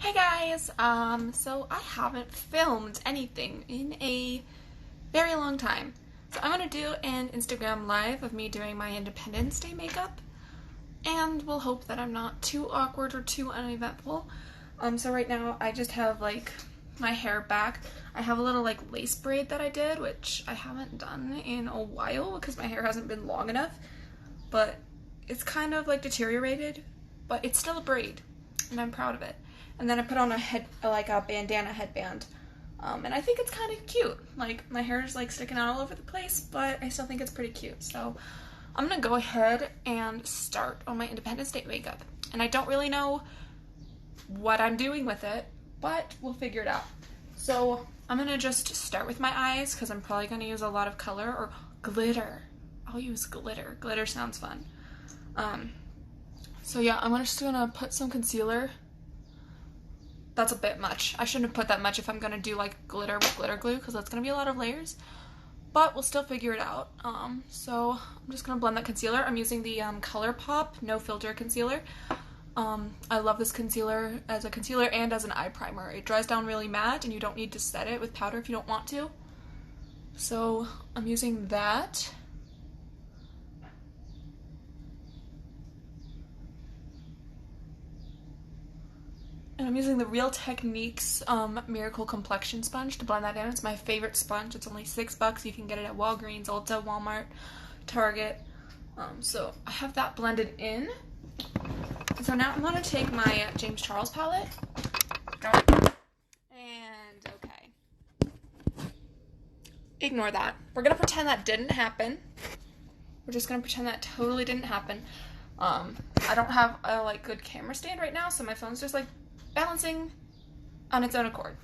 Hey guys, so I haven't filmed anything in a very long time. So I'm gonna do an Instagram live of me doing my Independence Day makeup, and we'll hope that I'm not too awkward or too uneventful. So right now I just have like my hair back. I have a little like lace braid that I did, which I haven't done in a while because my hair hasn't been long enough, but it's kind of like deteriorated, but it's still a braid, and I'm proud of it. And then I put on a bandana headband. And I think it's kind of cute. Like, my hair is like sticking out all over the place, but I still think it's pretty cute. So I'm gonna go ahead and start on my Independence Day makeup. And I don't really know what I'm doing with it, but we'll figure it out. So I'm gonna just start with my eyes because I'm probably gonna use a lot of color or glitter. I'll use glitter. Glitter sounds fun. So yeah, I'm just gonna put some concealer. That's a bit much. I shouldn't have put that much if I'm gonna do like glitter with glitter glue because that's gonna be a lot of layers, but we'll still figure it out. So I'm just gonna blend that concealer. I'm using the Colourpop No Filter Concealer. I love this concealer as a concealer and as an eye primer. It dries down really matte and you don't need to set it with powder if you don't want to. So I'm using that. And I'm using the Real Techniques Miracle Complexion Sponge to blend that in. It's my favorite sponge. It's only $6. You can get it at Walgreens, Ulta, Walmart, Target. So I have that blended in. So now I'm going to take my James Charles palette. And okay. Ignore that. We're going to pretend that didn't happen. We're just going to pretend that totally didn't happen. I don't have a like good camera stand right now, so my phone's just like balancing on its own accord.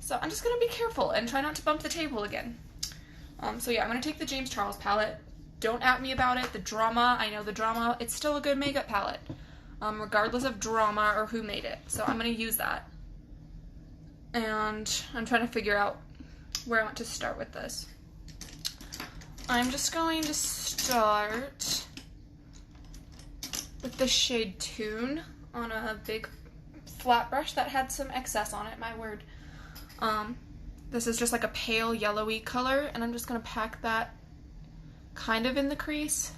So I'm just gonna be careful and try not to bump the table again. So yeah, I'm gonna take the James Charles palette. Don't at me about it. The drama, I know the drama, it's still a good makeup palette, regardless of drama or who made it. So I'm gonna use that. And I'm trying to figure out where I want to start with this. I'm just going to start with the shade Tune on a big flat brush that had some excess on it, my word. This is just like a pale yellowy color, and I'm just gonna pack that kind of in the crease.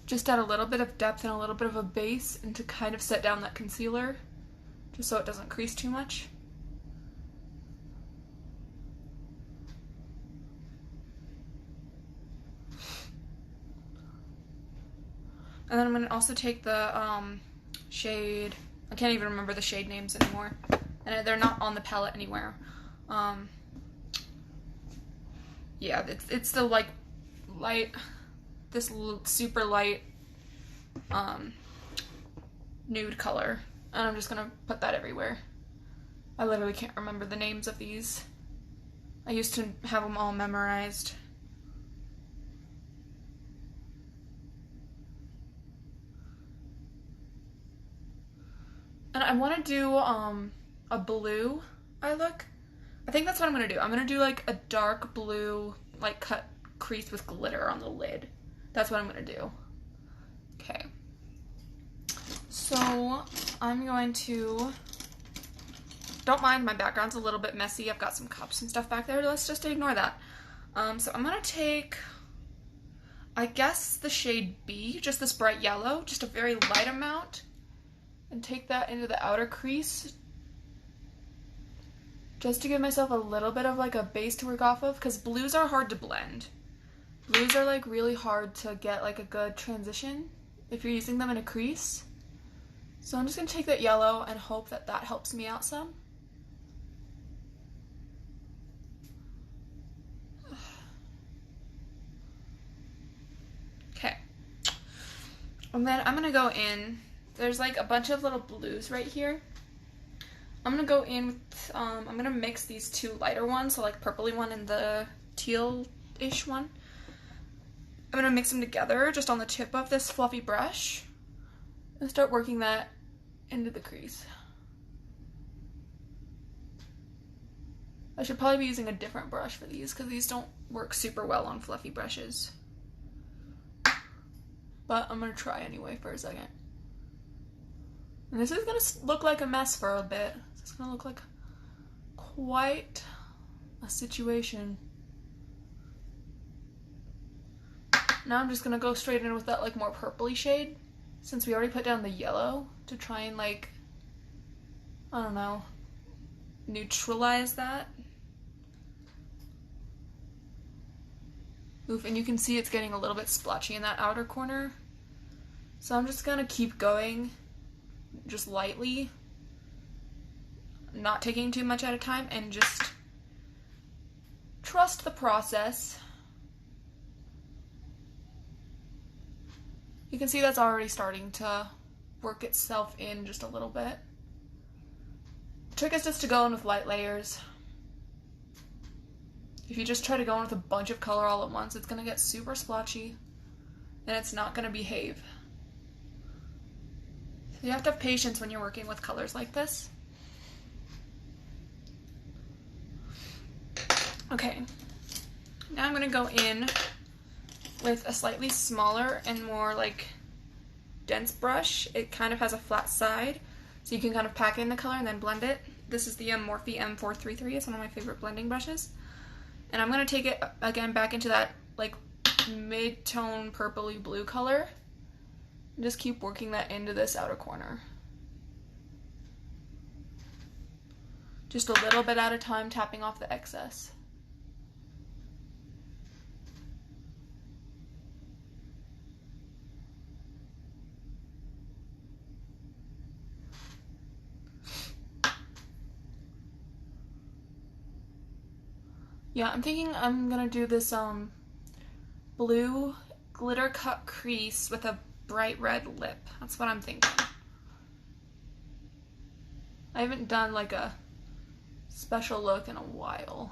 Just add a little bit of depth and a little bit of a base, and to kind of set down that concealer, just so it doesn't crease too much. And then I'm gonna also take the shade, I can't even remember the shade names anymore, and they're not on the palette anywhere. Yeah, it's the like light, this super light nude color, and I'm just gonna put that everywhere. I literally can't remember the names of these. I used to have them all memorized. And I want to do a blue eye look. I think that's what I'm going to do. I'm going to do like a dark blue, like cut crease with glitter on the lid. That's what I'm going to do. Okay. So I'm going to, don't mind my background's a little bit messy. I've got some cups and stuff back there. Let's just ignore that. So I'm going to take, I guess, the shade B, just this bright yellow, just a very light amount. And take that into the outer crease just to give myself a little bit of like a base to work off of, because blues are hard to blend. Blues are like really hard to get like a good transition if you're using them in a crease. So I'm just going to take that yellow and hope that that helps me out some. Okay. And then I'm going to go in. There's like a bunch of little blues right here. I'm gonna go in with, I'm gonna mix these two lighter ones, so like purpley one and the teal-ish one. I'm gonna mix them together just on the tip of this fluffy brush and start working that into the crease. I should probably be using a different brush for these because these don't work super well on fluffy brushes. But I'm gonna try anyway for a second. And this is going to look like a mess for a bit. This is going to look like quite a situation. Now I'm just going to go straight in with that like more purpley shade, since we already put down the yellow, to try and like, I don't know, neutralize that. Oof, and you can see it's getting a little bit splotchy in that outer corner. So I'm just gonna keep going, just lightly, not taking too much at a time, and just trust the process. You can see that's already starting to work itself in just a little bit. The trick is just to go in with light layers. If you just try to go in with a bunch of color all at once, it's gonna get super splotchy and it's not gonna behave. So you have to have patience when you're working with colors like this. Okay, now I'm gonna go in with a slightly smaller and more like dense brush. It kind of has a flat side, so you can kind of pack in the color and then blend it. This is the Morphe M433. It's one of my favorite blending brushes. And I'm going to take it again back into that like mid-tone purpley blue color and just keep working that into this outer corner. Just a little bit at a time, tapping off the excess. Yeah, I'm thinking I'm gonna do this blue glitter cut crease with a bright red lip. That's what I'm thinking. I haven't done like a special look in a while.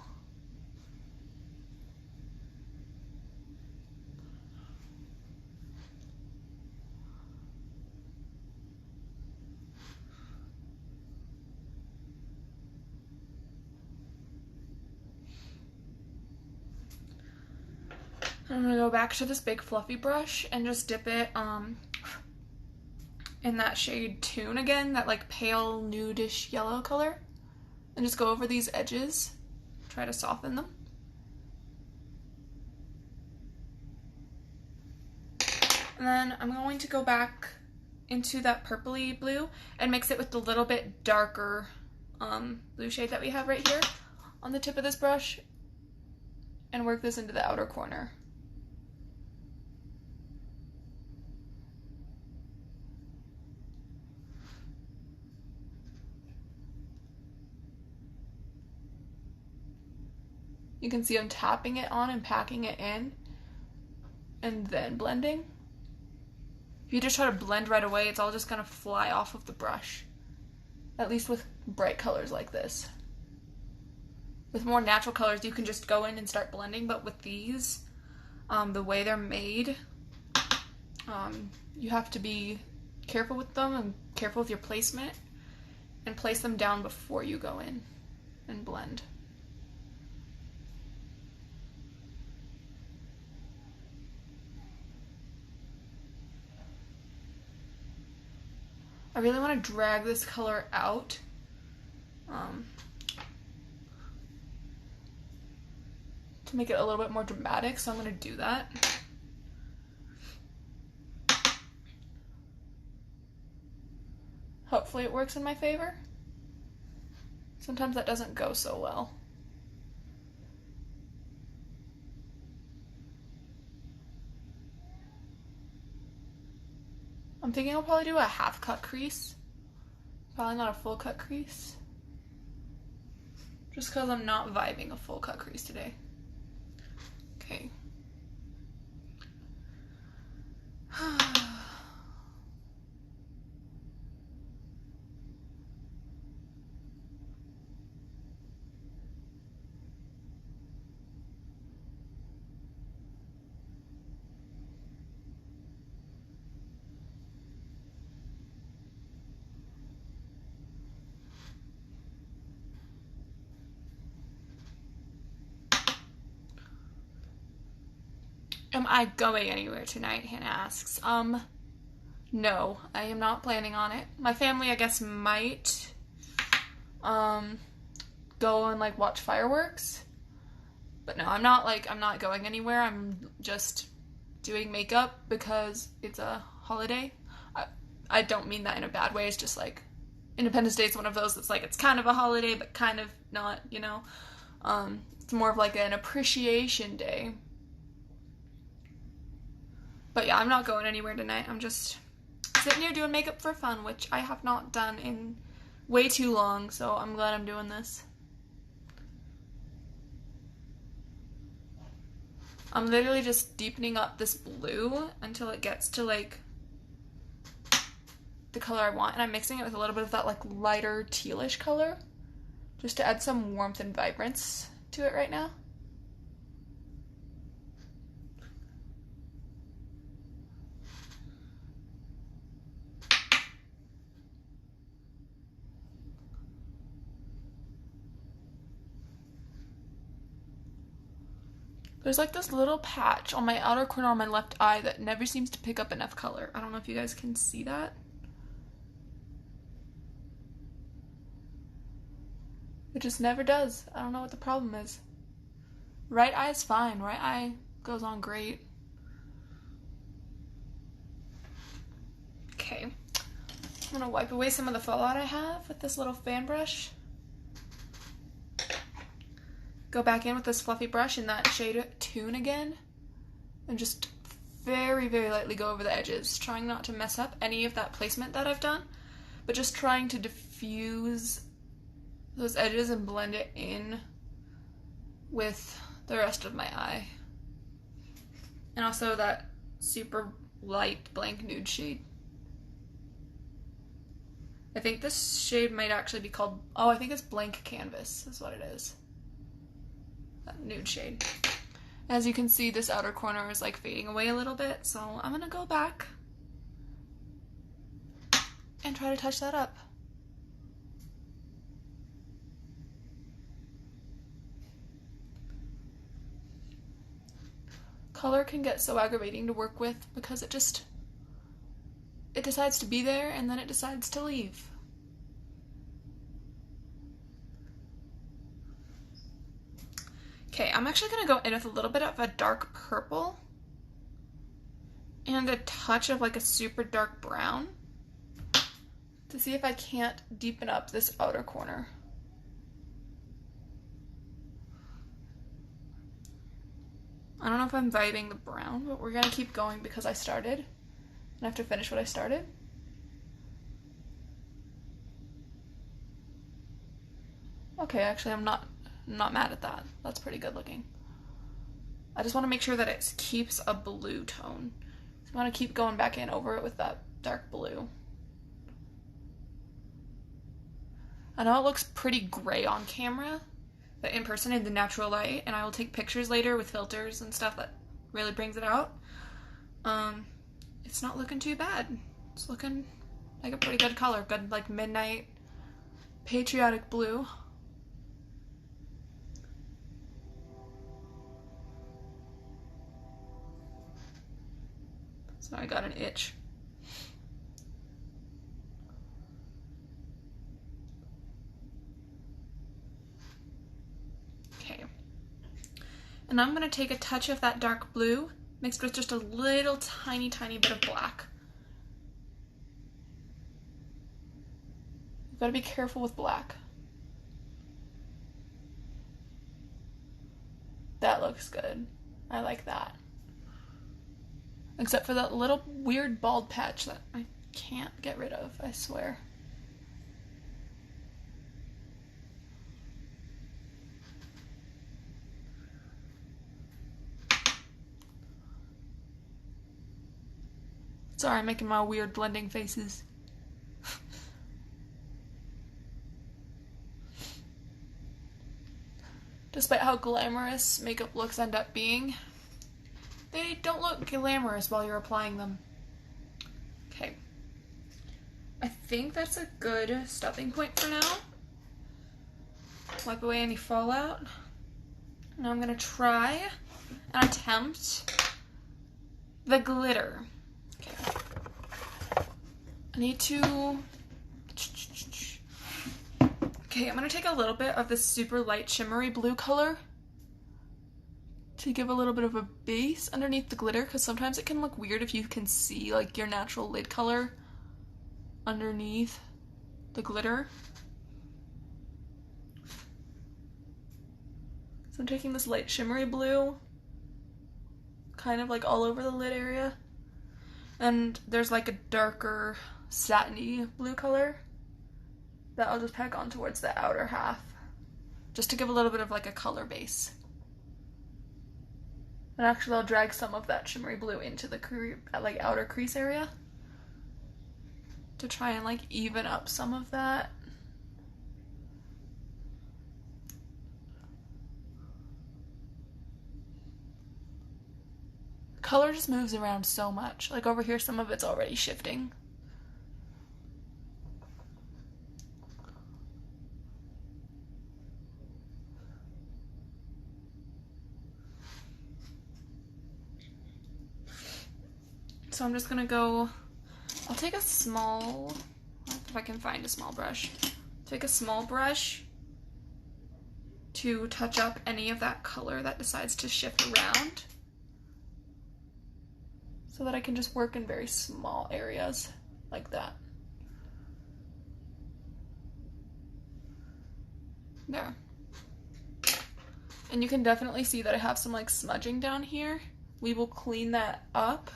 I'm gonna go back to this big fluffy brush and just dip it in that shade Tune again, that like pale nudish yellow color, and just go over these edges, try to soften them. And then I'm going to go back into that purpley blue and mix it with the little bit darker blue shade that we have right here on the tip of this brush and work this into the outer corner. You can see I'm tapping it on and packing it in and then blending. If you just try to blend right away, it's all just gonna fly off of the brush. At least with bright colors like this. With more natural colors, you can just go in and start blending, but with these, the way they're made, you have to be careful with them and careful with your placement and place them down before you go in and blend. I really want to drag this color out. To make it a little bit more dramatic, so I'm going to do that. Hopefully it works in my favor. Sometimes that doesn't go so well. I'm thinking I'll probably do a half cut crease. Probably not a full cut crease. Just because I'm not vibing a full cut crease today. Okay. Am I going anywhere tonight? Hannah asks. No, I am not planning on it. My family, I guess, might go and like watch fireworks. But no, I'm not going anywhere. I'm just doing makeup because it's a holiday. I don't mean that in a bad way. It's just like Independence Day is one of those that's like it's kind of a holiday but kind of not, you know. It's more of like an appreciation day. But yeah, I'm not going anywhere tonight. I'm just sitting here doing makeup for fun, which I have not done in way too long, so I'm glad I'm doing this. I'm literally just deepening up this blue until it gets to like the color I want, and I'm mixing it with a little bit of that like lighter tealish color just to add some warmth and vibrance to it right now. There's like this little patch on my outer corner on my left eye that never seems to pick up enough color. I don't know if you guys can see that. It just never does. I don't know what the problem is. Right eye is fine. Right eye goes on great. Okay. I'm gonna wipe away some of the fallout I have with this little fan brush. Go back in with this fluffy brush in that shade Tune again. And just very, very lightly go over the edges, trying not to mess up any of that placement that I've done, but just trying to diffuse those edges and blend it in with the rest of my eye. And also that super light blank nude shade. I think this shade might actually be called, oh, I think it's Blank Canvas is what it is. That nude shade. As you can see, this outer corner is like fading away a little bit, so I'm gonna go back and try to touch that up. Color can get so aggravating to work with because it decides to be there and then it decides to leave. Okay, I'm actually gonna go in with a little bit of a dark purple and a touch of like a super dark brown to see if I can't deepen up this outer corner. I don't know if I'm vibing the brown, but we're gonna keep going because I started and I have to finish what I started. Okay, actually I'm not mad at that. That's pretty good looking. I just want to make sure that it keeps a blue tone. So I want to keep going back in over it with that dark blue. I know it looks pretty gray on camera, but in person in the natural light, and I will take pictures later with filters and stuff that really brings it out. It's not looking too bad. It's looking like a pretty good color. Good like midnight patriotic blue. So I got an itch. Okay. And I'm going to take a touch of that dark blue mixed with just a little tiny bit of black. You've got to be careful with black. That looks good. I like that. Except for that little weird bald patch that I can't get rid of, I swear. Sorry, I'm making my weird blending faces. Despite how glamorous makeup looks end up being, they don't look glamorous while you're applying them. Okay. I think that's a good stopping point for now. Wipe away any fallout. Now I'm gonna try and attempt the glitter. Okay. I need to... Okay, I'm going to take a little bit of this super light shimmery blue color to give a little bit of a base underneath the glitter, because sometimes it can look weird if you can see like your natural lid color underneath the glitter. So I'm taking this light shimmery blue kind of like all over the lid area, and there's like a darker satiny blue color that I'll just pack on towards the outer half, just to give a little bit of like a color base. And actually I'll drag some of that shimmery blue into the like outer crease area to try and like even up some of that. Color just moves around so much. Like over here, some of it's already shifting. So I'm just gonna go, I'll take a small, if I can find a small brush, take a small brush to touch up any of that color that decides to shift around, so that I can just work in very small areas like that. There. And you can definitely see that I have some like smudging down here. We will clean that up.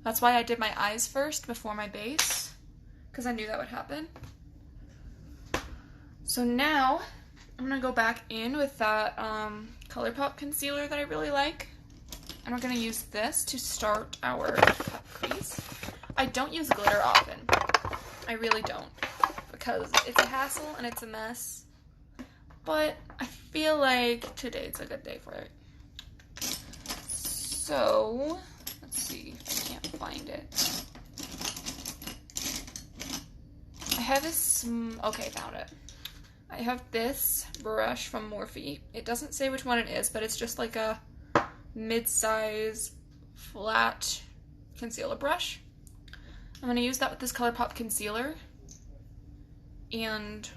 That's why I did my eyes first before my base, because I knew that would happen. So now I'm gonna go back in with that Colourpop concealer that I really like. And we're gonna use this to start our cut crease. I don't use glitter often. I really don't, because it's a hassle and it's a mess. But I feel like today's a good day for it. So, let's see if I can't find it. I have this, okay, found it. I have this brush from Morphe. It doesn't say which one it is, but it's just like a mid-size flat concealer brush. I'm going to use that with this Colourpop concealer and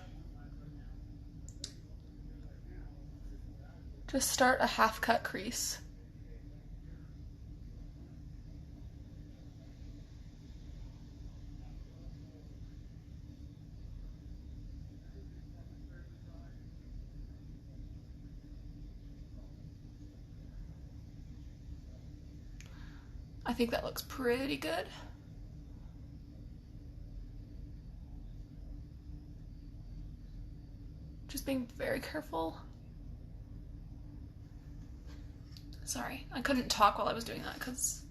just start a half cut crease. I think that looks pretty good. Just being very careful. Sorry, I couldn't talk while I was doing that because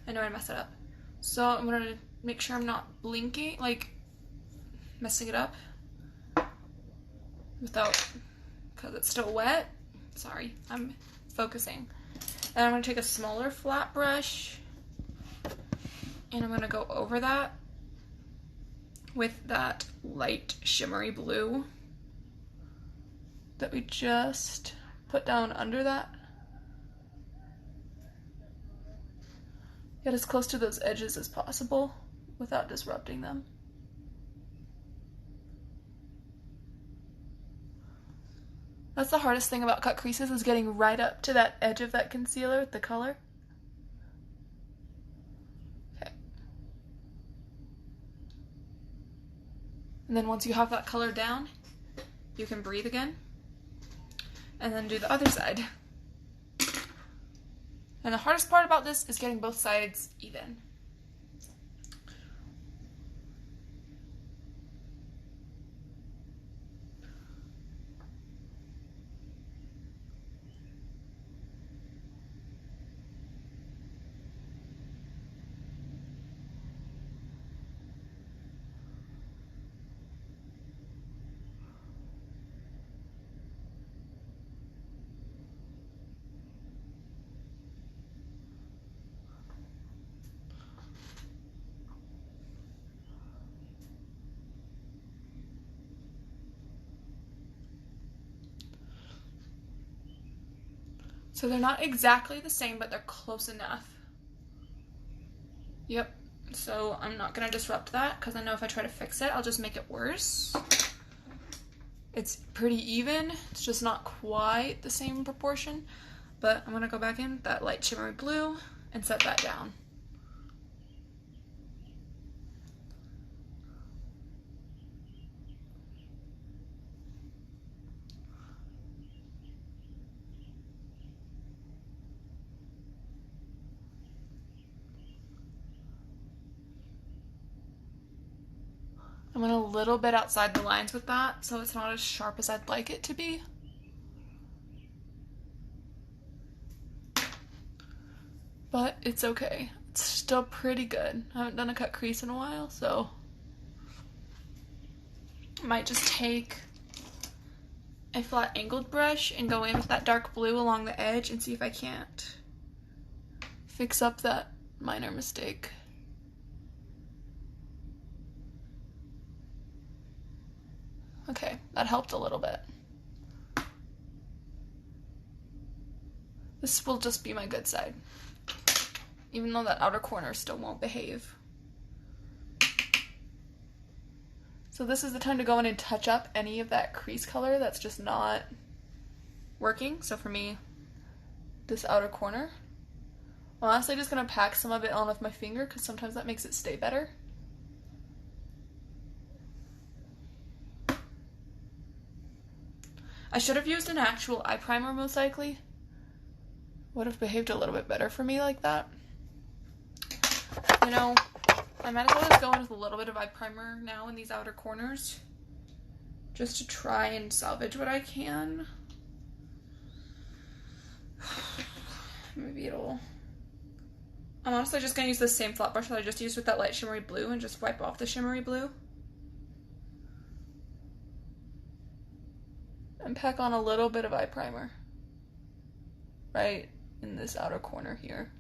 I know I'd mess it up. So I'm gonna make sure I'm not blinking, like messing it up without, because it's still wet. Sorry, I'm focusing. And I'm gonna take a smaller flat brush and I'm gonna go over that with that light shimmery blue that we just put down under that. Get as close to those edges as possible without disrupting them. That's the hardest thing about cut creases, is getting right up to that edge of that concealer with the color. Okay. And then once you have that color down, you can breathe again. And then do the other side. And the hardest part about this is getting both sides even. So they're not exactly the same, but they're close enough. Yep, So I'm not gonna disrupt that because I know if I try to fix it, I'll just make it worse. It's pretty even. It's just not quite the same proportion. But I'm gonna go back in that light shimmery blue and set that down. I went a little bit outside the lines with that, so it's not as sharp as I'd like it to be. But it's okay. It's still pretty good. I haven't done a cut crease in a while, so I might just take a flat angled brush and go in with that dark blue along the edge and see if I can't fix up that minor mistake. Okay, that helped a little bit. This will just be my good side, even though that outer corner still won't behave. So this is the time to go in and touch up any of that crease color that's just not working. So for me, this outer corner. I'm honestly just gonna pack some of it on with my finger because sometimes that makes it stay better. I should have used an actual eye primer most likely. Would have behaved a little bit better for me like that. You know, I might as well just go in with a little bit of eye primer now in these outer corners, just to try and salvage what I can. Maybe it'll... I'm honestly just going to use the same flat brush that I just used with that light shimmery blue and just wipe off the shimmery blue. And pack on a little bit of eye primer right in this outer corner here.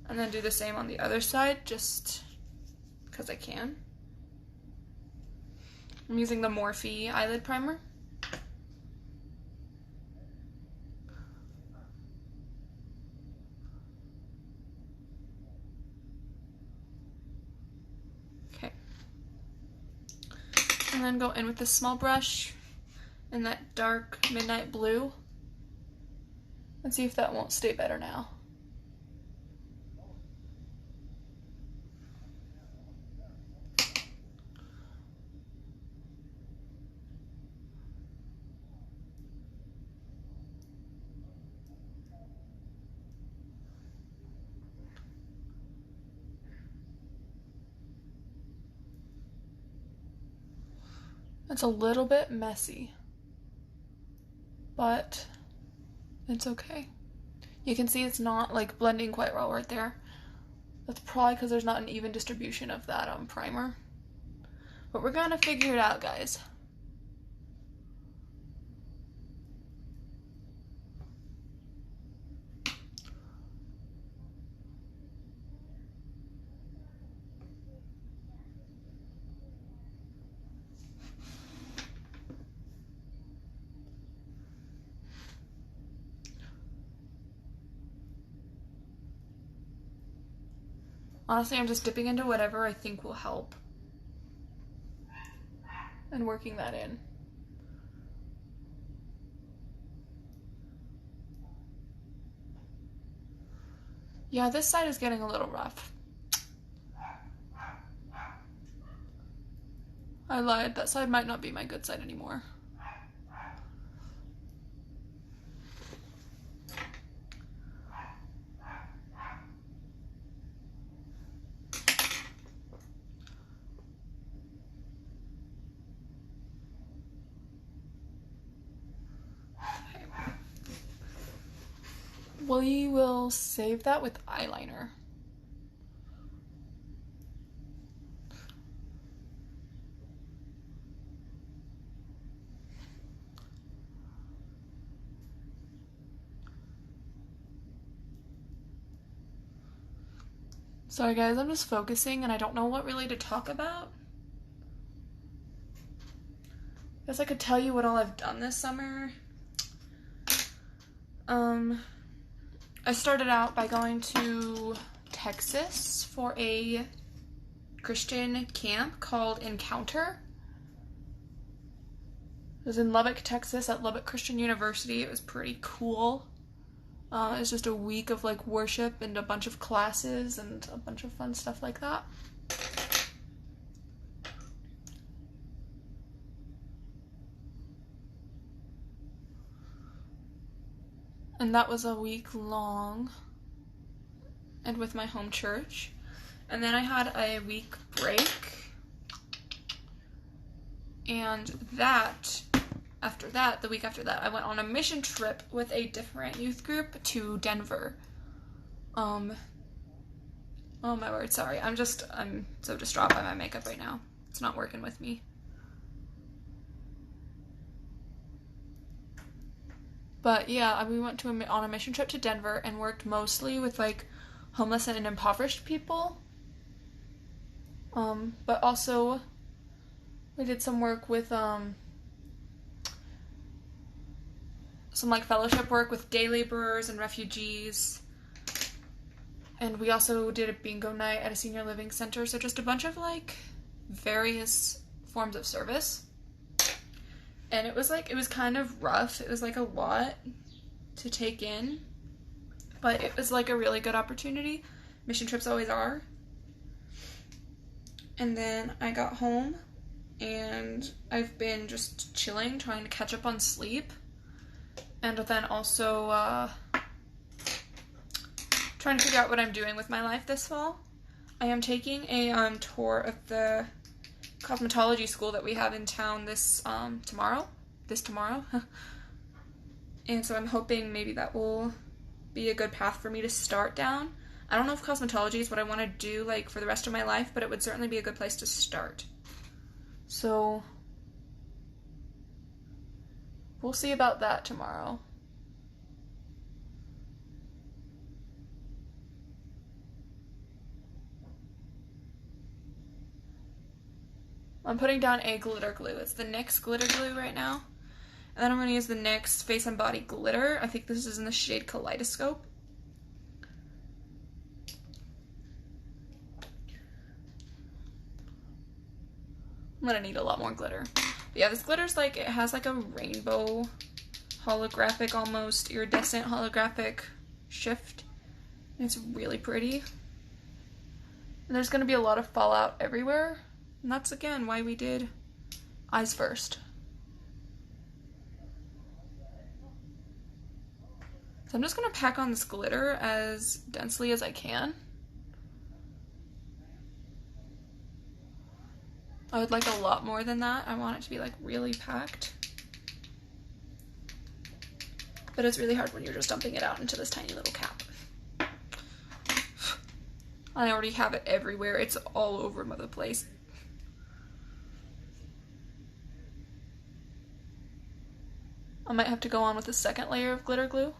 And then do the same on the other side, just because I can. I'm using the Morphe eyelid primer. Okay. And then go in with this small brush in that dark midnight blue and see if that won't stay better now. It's a little bit messy, but it's okay. You can see it's not like blending quite well right there. That's probably because there's not an even distribution of that primer. But we're gonna figure it out, guys. Honestly, I'm just dipping into whatever I think will help and working that in. Yeah, this side is getting a little rough. I lied, that side might not be my good side anymore. We will save that with eyeliner. Sorry guys, I'm just focusing and I don't know what really to talk about. Guess I could tell you what all I've done this summer. I started out by going to Texas for a Christian camp called Encounter. It was in Lubbock, Texas at Lubbock Christian University. It was pretty cool. It was just a week of like worship and a bunch of classes and a bunch of fun stuff like that. And that was a week long and with my home church. And then I had a week break. And after that, the week after that, I went on a mission trip with a different youth group to Denver. Oh my word, sorry. I'm so distraught by my makeup right now. It's not working with me. But yeah, we went on a mission trip to Denver and worked mostly with like homeless and impoverished people. But also we did some work with some like fellowship work with day laborers and refugees. And we also did a bingo night at a senior living center. So just a bunch of like various forms of service. And it was kind of rough. It was like a lot to take in, but it was like a really good opportunity. Mission trips always are. And then I got home and I've been just chilling, trying to catch up on sleep. And then also trying to figure out what I'm doing with my life this fall. I am taking a tour of the cosmetology school that we have in town this tomorrow. And so I'm hoping maybe that will be a good path for me to start down. I don't know if cosmetology is what I want to do like for the rest of my life, but it would certainly be a good place to start. So we'll see about that tomorrow. I'm putting down a glitter glue. It's the Nyx Glitter Glue right now. And then I'm going to use the Nyx Face and Body Glitter. I think this is in the shade Kaleidoscope. I'm going to need a lot more glitter. But yeah, this glitter's like, it has like a rainbow holographic, almost iridescent holographic shift. And it's really pretty. And there's going to be a lot of fallout everywhere. And that's, again, why we did eyes first. So I'm just going to pack on this glitter as densely as I can. I would like a lot more than that. I want it to be, like, really packed. But it's really hard when you're just dumping it out into this tiny little cap. I already have it everywhere. It's all over the place. I might have to go on with a second layer of glitter glue.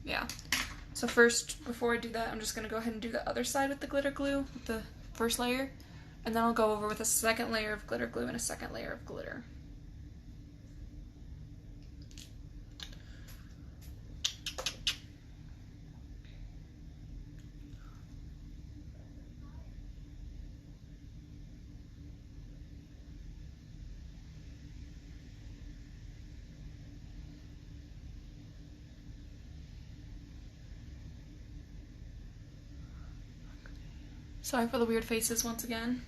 Yeah. So first, before I do that, I'm just going to go ahead and do the other side with the glitter glue, with the first layer. And then I'll go over with a second layer of glitter glue and a second layer of glitter. Sorry for the weird faces once again.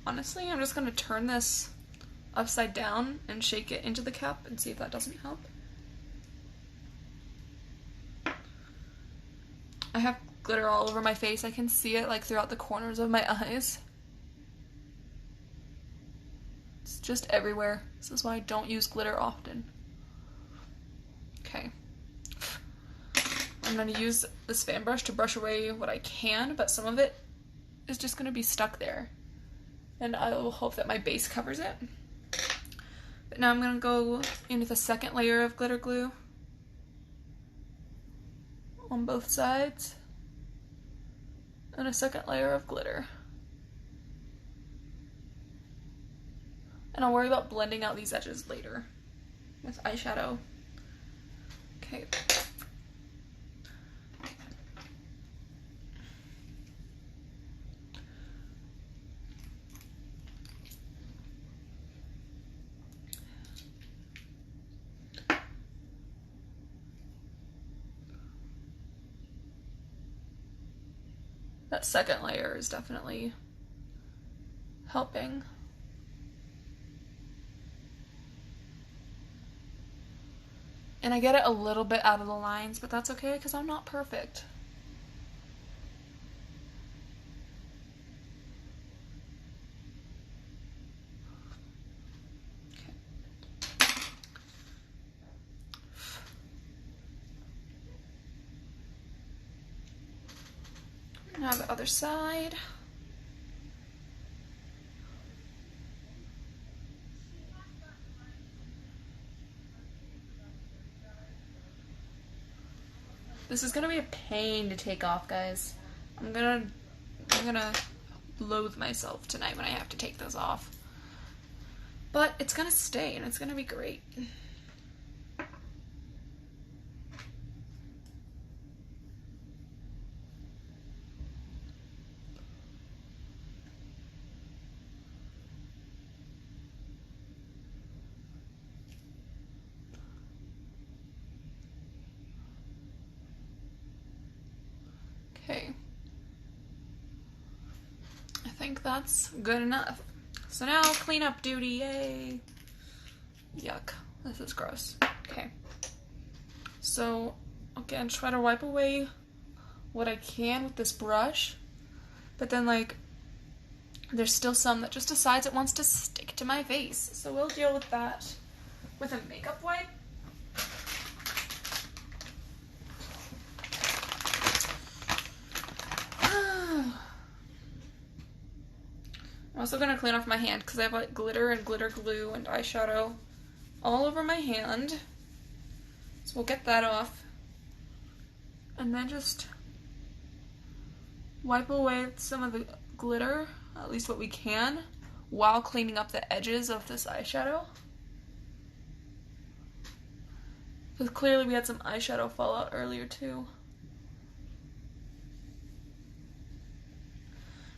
Honestly, I'm just going to turn this upside down and shake it into the cap and see if that doesn't help. I have glitter all over my face. I can see it like throughout the corners of my eyes. It's just everywhere. This is why I don't use glitter often. Okay. I'm going to use this fan brush to brush away what I can, but some of it is just going to be stuck there. and I will hope that my base covers it. But now I'm going to go in with a second layer of glitter glue on both sides, and a second layer of glitter. And I'll worry about blending out these edges later with eyeshadow. Okay. That second layer is definitely helping. And I get it a little bit out of the lines, but that's okay because I'm not perfect. Okay. Now the other side. This is gonna be a pain to take off, guys. I'm gonna loathe myself tonight when I have to take those off. But it's gonna stay and it's gonna be great. Okay, I think that's good enough. So now cleanup duty, yay. Yuck, this is gross. Okay, so again, try to wipe away what I can with this brush, but then like there's still some that just decides it wants to stick to my face. So we'll deal with that with a makeup wipe. I'm also going to clean off my hand because I have like glitter and glitter glue and eyeshadow all over my hand. So we'll get that off. And then just wipe away some of the glitter, at least what we can, while cleaning up the edges of this eyeshadow. Because clearly we had some eyeshadow fallout earlier too.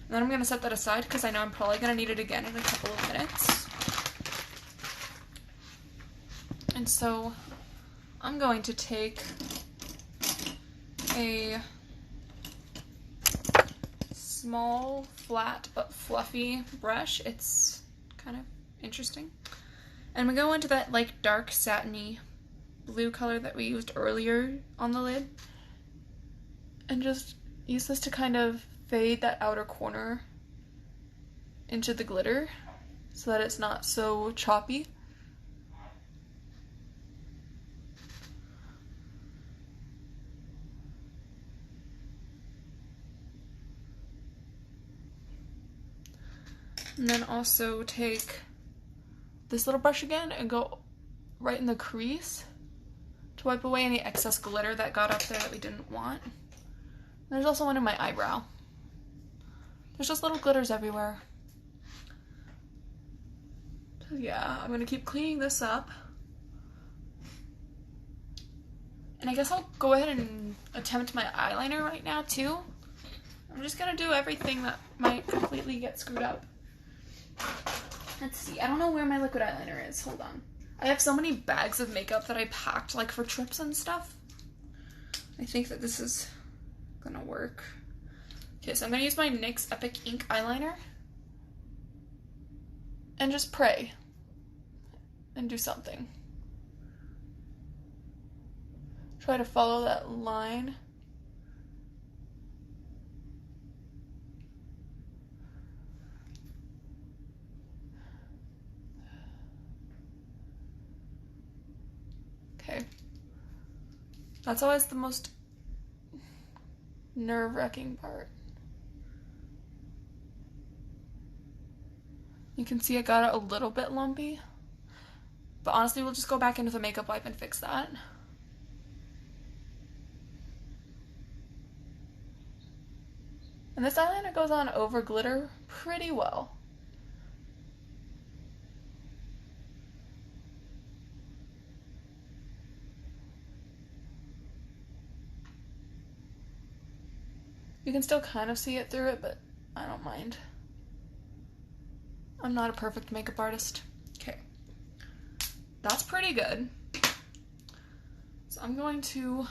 And then I'm going to set that aside because I know I'm probably going to need it again in a couple of minutes. And so I'm going to take a small, flat, but fluffy brush. It's kind of interesting. And we go into that like dark satiny blue color that we used earlier on the lid. And just use this to kind of fade that outer corner into the glitter so that it's not so choppy. And then also take this little brush again and go right in the crease to wipe away any excess glitter that got up there that we didn't want. And there's also one in my eyebrow. There's just little glitters everywhere. So yeah, I'm gonna keep cleaning this up. And I guess I'll go ahead and attempt my eyeliner right now too. I'm just gonna do everything that might completely get screwed up. Let's see, I don't know where my liquid eyeliner is. Hold on. I have so many bags of makeup that I packed like for trips and stuff. I think that this is gonna work. Okay, so I'm gonna use my NYX Epic Ink Eyeliner and just pray and do something. Try to follow that line. Okay. That's always the most nerve-wracking part. You can see it got it a little bit lumpy. But honestly, we'll just go back in with a makeup wipe and fix that. And this eyeliner goes on over glitter pretty well. You can still kind of see it through it, but I don't mind. I'm not a perfect makeup artist. Okay. That's pretty good. So I'm going to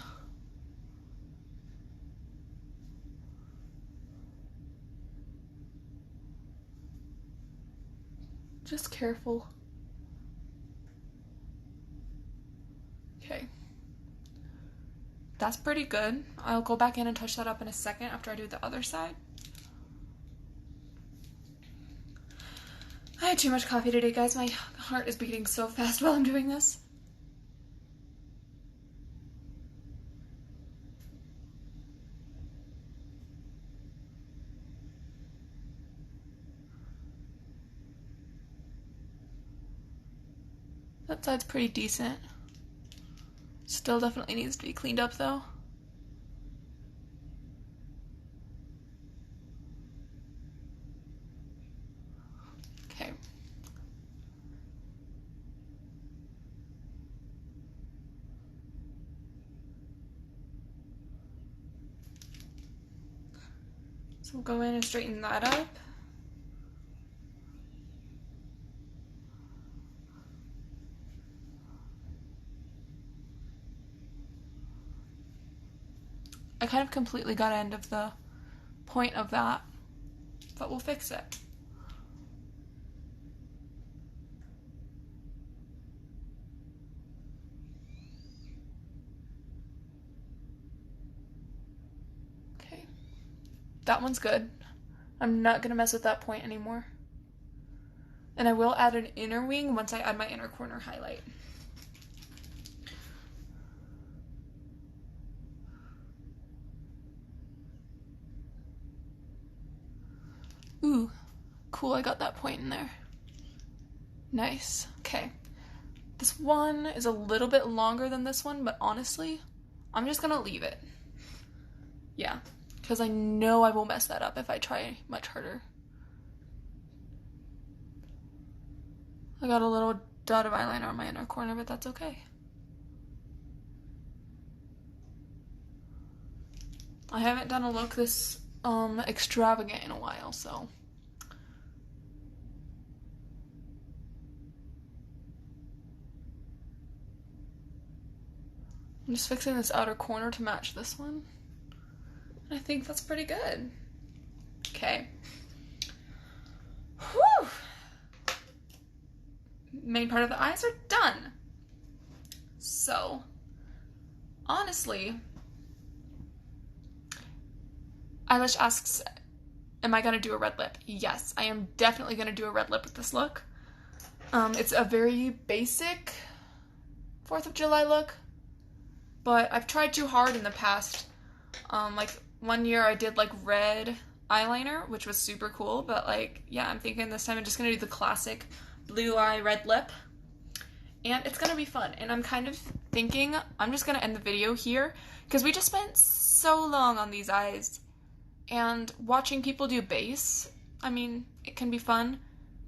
just careful. Okay. That's pretty good. I'll go back in and touch that up in a second after I do the other side. I had too much coffee today, guys. My heart is beating so fast while I'm doing this. That side's pretty decent. Still definitely needs to be cleaned up though. Okay. So we'll go in and straighten that up. I kind of completely got end of the point of that, but we'll fix it. Okay, that one's good. I'm not gonna mess with that point anymore. And I will add an inner wing once I add my inner corner highlight. Ooh, cool, I got that point in there. Nice, okay. This one is a little bit longer than this one, but honestly, I'm just gonna leave it. Yeah, because I know I will mess that up if I try much harder. I got a little dot of eyeliner on my inner corner, but that's okay. I haven't done a look this extravagant in a while, so I'm just fixing this outer corner to match this one. I think that's pretty good. Okay. Whew! Main part of the eyes are done. So, honestly, Eilish asks, am I gonna do a red lip? Yes, I am definitely gonna do a red lip with this look. It's a very basic 4th of July look, but I've tried too hard in the past. Like one year I did like red eyeliner, which was super cool, but like, yeah, I'm thinking this time I'm just gonna do the classic blue eye red lip, and it's gonna be fun. And I'm kind of thinking I'm just gonna end the video here because we just spent so long on these eyes, and watching people do base, I mean, it can be fun,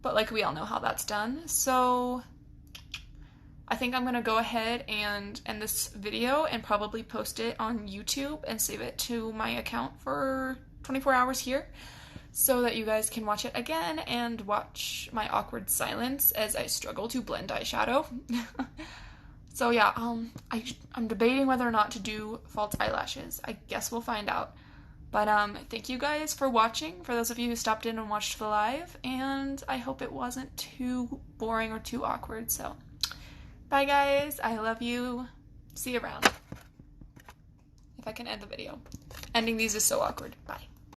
but like we all know how that's done. So I think I'm gonna go ahead and end this video and probably post it on YouTube and save it to my account for 24 hours here so that you guys can watch it again and watch my awkward silence as I struggle to blend eyeshadow. So yeah, I'm debating whether or not to do false eyelashes. I guess we'll find out. But thank you guys for watching, for those of you who stopped in and watched the live, and I hope it wasn't too boring or too awkward. So bye guys, I love you, see you around. If I can end the video. Ending these is so awkward. Bye.